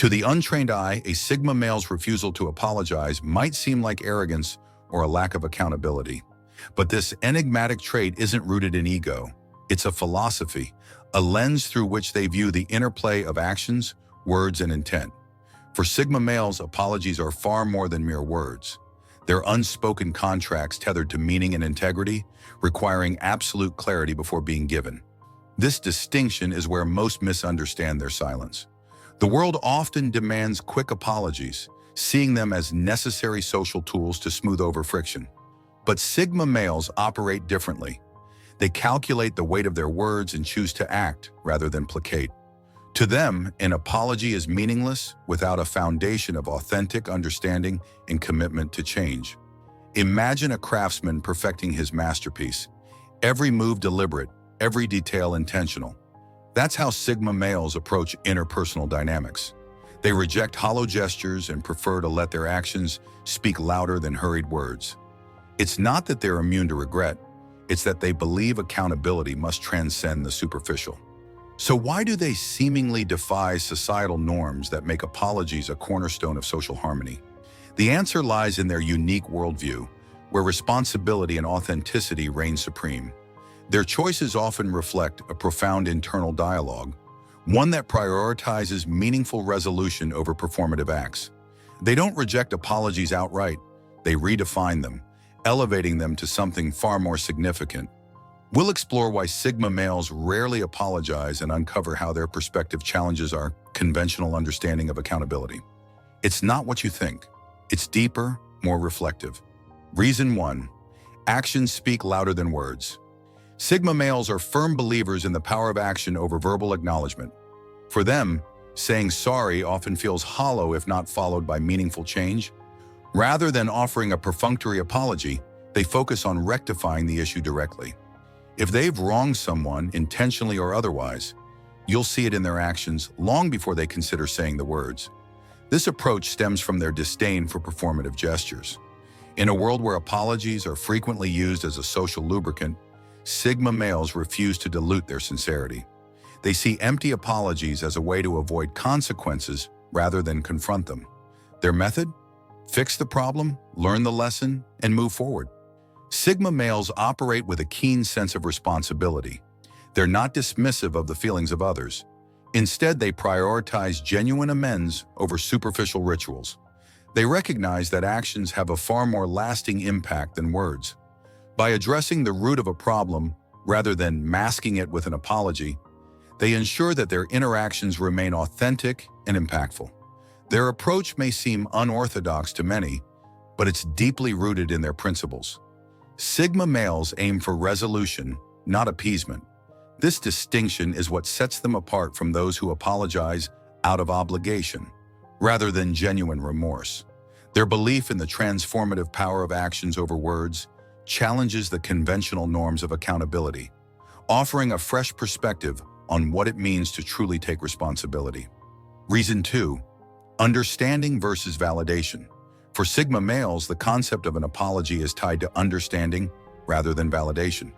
To the untrained eye, a Sigma male's refusal to apologize might seem like arrogance or a lack of accountability. But this enigmatic trait isn't rooted in ego. It's a philosophy, a lens through which they view the interplay of actions, words, and intent. For Sigma males, apologies are far more than mere words. They're unspoken contracts tethered to meaning and integrity, requiring absolute clarity before being given. This distinction is where most misunderstand their silence. The world often demands quick apologies, seeing them as necessary social tools to smooth over friction. But Sigma males operate differently. They calculate the weight of their words and choose to act rather than placate. To them, an apology is meaningless without a foundation of authentic understanding and commitment to change. Imagine a craftsman perfecting his masterpiece, every move deliberate, every detail intentional. That's how Sigma males approach interpersonal dynamics. They reject hollow gestures and prefer to let their actions speak louder than hurried words. It's not that they're immune to regret, it's that they believe accountability must transcend the superficial. So why do they seemingly defy societal norms that make apologies a cornerstone of social harmony? The answer lies in their unique worldview, where responsibility and authenticity reign supreme. Their choices often reflect a profound internal dialogue, one that prioritizes meaningful resolution over performative acts. They don't reject apologies outright, they redefine them, elevating them to something far more significant. We'll explore why Sigma males rarely apologize and uncover how their perspective challenges our conventional understanding of accountability. It's not what you think. It's deeper, more reflective. Reason 1. Actions speak louder than words. Sigma males are firm believers in the power of action over verbal acknowledgement. For them, saying sorry often feels hollow if not followed by meaningful change. Rather than offering a perfunctory apology, they focus on rectifying the issue directly. If they've wronged someone, intentionally or otherwise, you'll see it in their actions long before they consider saying the words. This approach stems from their disdain for performative gestures. In a world where apologies are frequently used as a social lubricant, Sigma males refuse to dilute their sincerity. They see empty apologies as a way to avoid consequences rather than confront them. Their method? Fix the problem, learn the lesson, and move forward. Sigma males operate with a keen sense of responsibility. They're not dismissive of the feelings of others. Instead, they prioritize genuine amends over superficial rituals. They recognize that actions have a far more lasting impact than words. By addressing the root of a problem, rather than masking it with an apology, they ensure that their interactions remain authentic and impactful. Their approach may seem unorthodox to many, but it's deeply rooted in their principles. Sigma males aim for resolution, not appeasement. This distinction is what sets them apart from those who apologize out of obligation, rather than genuine remorse. Their belief in the transformative power of actions over words challenges the conventional norms of accountability, offering a fresh perspective on what it means to truly take responsibility. Reason 2. Understanding versus validation. For Sigma males, the concept of an apology is tied to understanding rather than validation.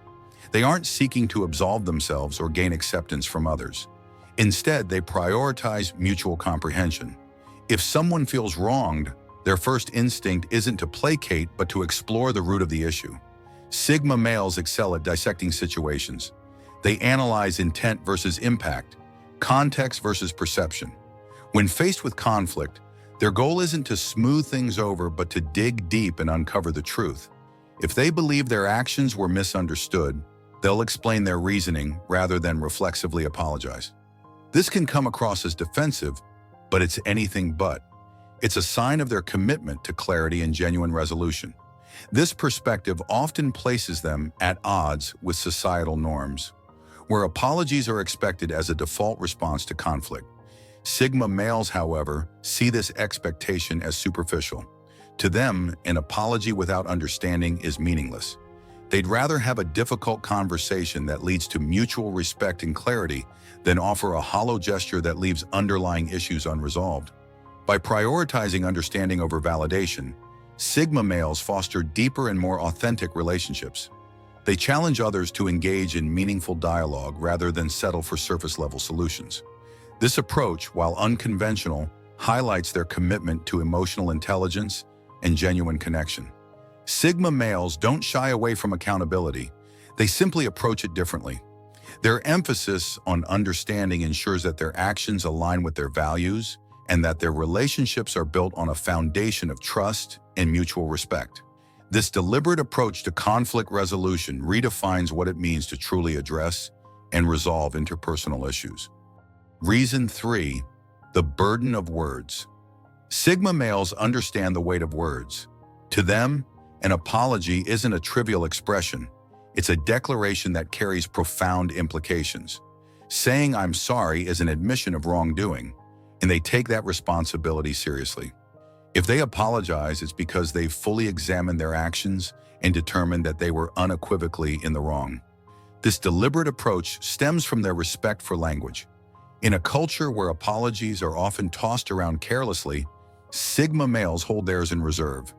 They aren't seeking to absolve themselves or gain acceptance from others. Instead, they prioritize mutual comprehension. If someone feels wronged, their first instinct isn't to placate but to explore the root of the issue. Sigma males excel at dissecting situations. They analyze intent versus impact, context versus perception. When faced with conflict, their goal isn't to smooth things over but to dig deep and uncover the truth. If they believe their actions were misunderstood, they'll explain their reasoning rather than reflexively apologize. This can come across as defensive, but it's anything but. It's a sign of their commitment to clarity and genuine resolution. This perspective often places them at odds with societal norms, where apologies are expected as a default response to conflict. Sigma males, however, see this expectation as superficial. To them, an apology without understanding is meaningless. They'd rather have a difficult conversation that leads to mutual respect and clarity than offer a hollow gesture that leaves underlying issues unresolved. By prioritizing understanding over validation, Sigma males foster deeper and more authentic relationships. They challenge others to engage in meaningful dialogue rather than settle for surface-level solutions. This approach, while unconventional, highlights their commitment to emotional intelligence and genuine connection. Sigma males don't shy away from accountability. They simply approach it differently. Their emphasis on understanding ensures that their actions align with their values and that their relationships are built on a foundation of trust and mutual respect. This deliberate approach to conflict resolution redefines what it means to truly address and resolve interpersonal issues. Reason 3, the burden of words. Sigma males understand the weight of words. To them, an apology isn't a trivial expression. It's a declaration that carries profound implications. Saying "I'm sorry" is an admission of wrongdoing, and they take that responsibility seriously. If they apologize, it's because they've fully examined their actions and determined that they were unequivocally in the wrong. This deliberate approach stems from their respect for language. In a culture where apologies are often tossed around carelessly, Sigma males hold theirs in reserve.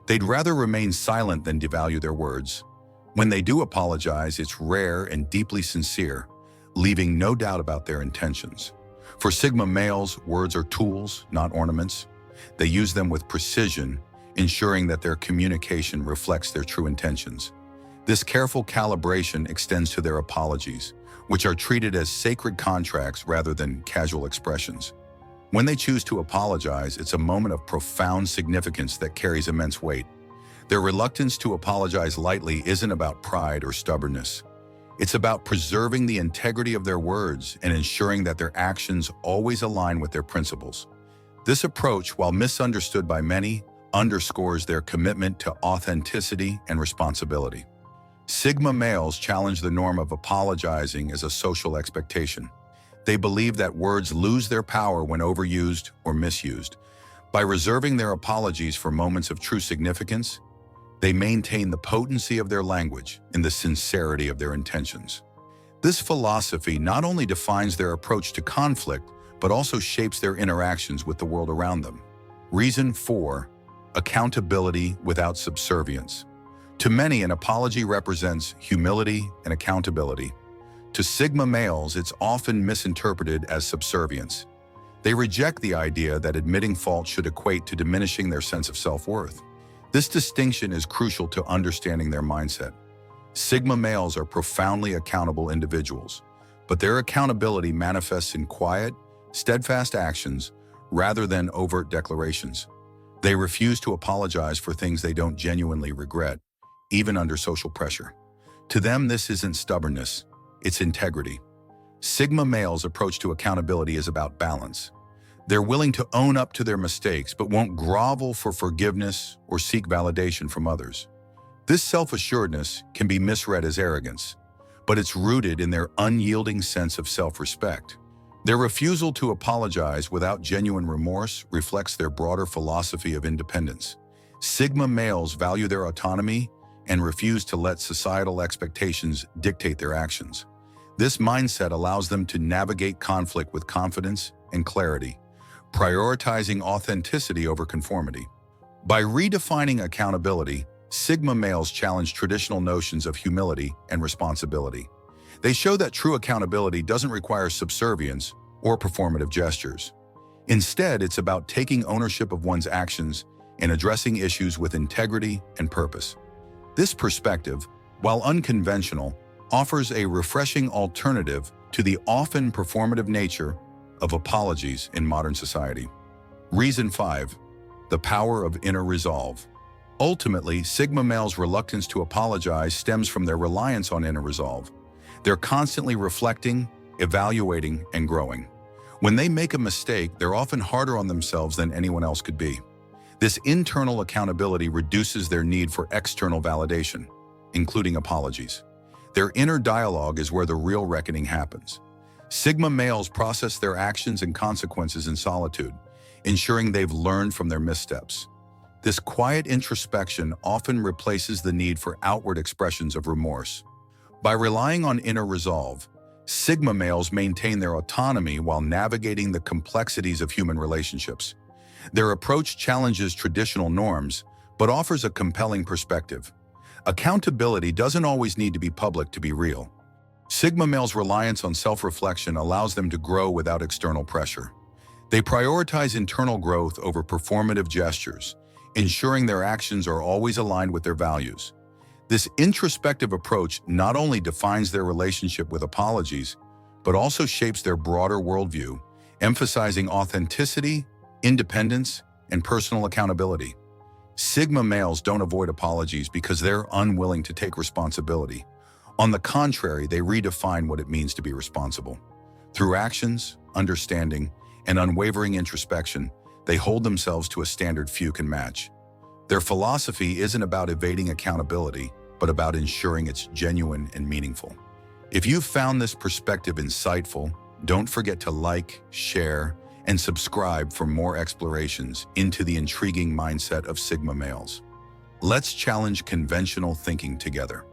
They'd rather remain silent than devalue their words. When they do apologize, it's rare and deeply sincere, leaving no doubt about their intentions. For Sigma males, words are tools, not ornaments. They use them with precision, ensuring that their communication reflects their true intentions. This careful calibration extends to their apologies, which are treated as sacred contracts rather than casual expressions. When they choose to apologize, it's a moment of profound significance that carries immense weight. Their reluctance to apologize lightly isn't about pride or stubbornness. It's about preserving the integrity of their words and ensuring that their actions always align with their principles. This approach, while misunderstood by many, underscores their commitment to authenticity and responsibility. Sigma males challenge the norm of apologizing as a social expectation. They believe that words lose their power when overused or misused. By reserving their apologies for moments of true significance, they maintain the potency of their language and the sincerity of their intentions. This philosophy not only defines their approach to conflict, but also shapes their interactions with the world around them. Reason 4, accountability without subservience. To many, an apology represents humility and accountability. To Sigma males, it's often misinterpreted as subservience. They reject the idea that admitting fault should equate to diminishing their sense of self-worth. This distinction is crucial to understanding their mindset. Sigma males are profoundly accountable individuals, but their accountability manifests in quiet, steadfast actions rather than overt declarations. They refuse to apologize for things they don't genuinely regret, even under social pressure. To them, this isn't stubbornness, it's integrity. Sigma males' approach to accountability is about balance. They're willing to own up to their mistakes, but won't grovel for forgiveness or seek validation from others. This self-assuredness can be misread as arrogance, but it's rooted in their unyielding sense of self-respect. Their refusal to apologize without genuine remorse reflects their broader philosophy of independence. Sigma males value their autonomy and refuse to let societal expectations dictate their actions. This mindset allows them to navigate conflict with confidence and clarity, prioritizing authenticity over conformity. By redefining accountability, Sigma males challenge traditional notions of humility and responsibility. They show that true accountability doesn't require subservience or performative gestures. Instead, it's about taking ownership of one's actions and addressing issues with integrity and purpose. This perspective, while unconventional, offers a refreshing alternative to the often performative nature of apologies in modern society. Reason 5, the power of inner resolve. Ultimately, Sigma males' reluctance to apologize stems from their reliance on inner resolve. They're constantly reflecting, evaluating, and growing. When they make a mistake, they're often harder on themselves than anyone else could be. This internal accountability reduces their need for external validation, including apologies. Their inner dialogue is where the real reckoning happens. Sigma males process their actions and consequences in solitude, ensuring they've learned from their missteps. This quiet introspection often replaces the need for outward expressions of remorse. By relying on inner resolve, Sigma males maintain their autonomy while navigating the complexities of human relationships. Their approach challenges traditional norms, but offers a compelling perspective. Accountability doesn't always need to be public to be real. Sigma males' reliance on self-reflection allows them to grow without external pressure. They prioritize internal growth over performative gestures, ensuring their actions are always aligned with their values. This introspective approach not only defines their relationship with apologies, but also shapes their broader worldview, emphasizing authenticity, independence, and personal accountability. Sigma males don't avoid apologies because they're unwilling to take responsibility. On the contrary, they redefine what it means to be responsible. Through actions, understanding, and unwavering introspection, they hold themselves to a standard few can match. Their philosophy isn't about evading accountability, but about ensuring it's genuine and meaningful. If you've found this perspective insightful, don't forget to like, share, and subscribe for more explorations into the intriguing mindset of Sigma males. Let's challenge conventional thinking together.